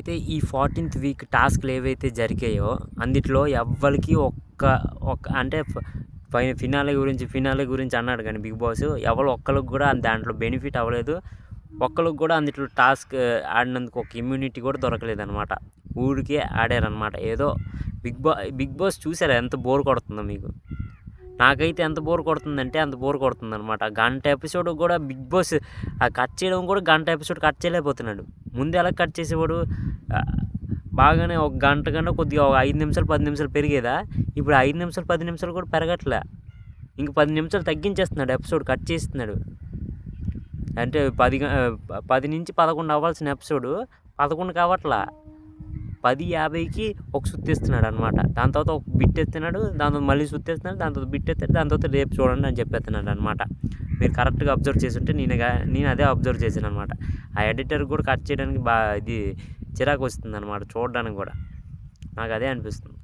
అయితే ఈ 14th week టాస్క్‌లు ఏవైతే జరిగాయో అందుట్లో ఎవ్వలికి అంటే ఫినాలే గురించి అన్నాడు కానీ బిగ్ బాస్ ఒక్కళ్ళకి కూడా దాంట్లో బెనిఫిట్ అవ్వలేదు. ఒక్కళ్ళకి కూడా అందులో టాస్క్ ఆడినందుకు ఒక ఇమ్యూనిటీ కూడా దొరకలేదనమాట. ఊరికే ఆడారనమాట. ఏదో బిగ్ బాస్ చూసారా ఎంత బోర్ కొడుతుందో మీకు? నాకైతే ఎంత బోర్ కొడుతుందంటే అంత బోర్ కొడుతుందనమాట. గంట ఎపిసోడ్ కూడా బిగ్ బాస్ కట్ చేయడం కూడా గంట ఎపిసోడ్ కట్ చేయలేకపోతున్నాడు. ముందు ఎలా కట్ చేసేవాడు? బాగానే ఒక గంట కన్నా కొద్దిగా ఒక 5 నిమిషాలు 10 నిమిషాలు పెరిగేదా? ఇప్పుడు 5 నిమిషాలు 10 నిమిషాలు కూడా పెరగట్లే. ఇంక 10 నిమిషాలు తగ్గించేస్తున్నాడు, ఎపిసోడ్ కట్ చేస్తున్నాడు. అంటే 10 నుంచి 11 అవ్వాల్సిన ఎపిసోడ్ 11 కావట్లా. 10:50కి ఒక సుత్తేస్తున్నాడు అనమాట. దాని తర్వాత ఒక బిట్ ఎత్తున్నాడు, దాని తర్వాత మళ్ళీ సుత్తేస్తున్నాడు, దాని తర్వాత బిట్ ఎత్తాడు, దాని తర్వాత రేపు చూడండి అని చెప్పేస్తున్నాడు అనమాట. మీరు కరెక్ట్గా అబ్జర్వ్ చేసి ఉంటే నేను అదే అబ్జర్వ్ చేశాను అనమాట. ఆ ఎడిటర్ కూడా కట్ చేయడానికి ఇది చిరాకు వస్తుంది అనమాట చూడడానికి కూడా. నాకు అదే అనిపిస్తుంది.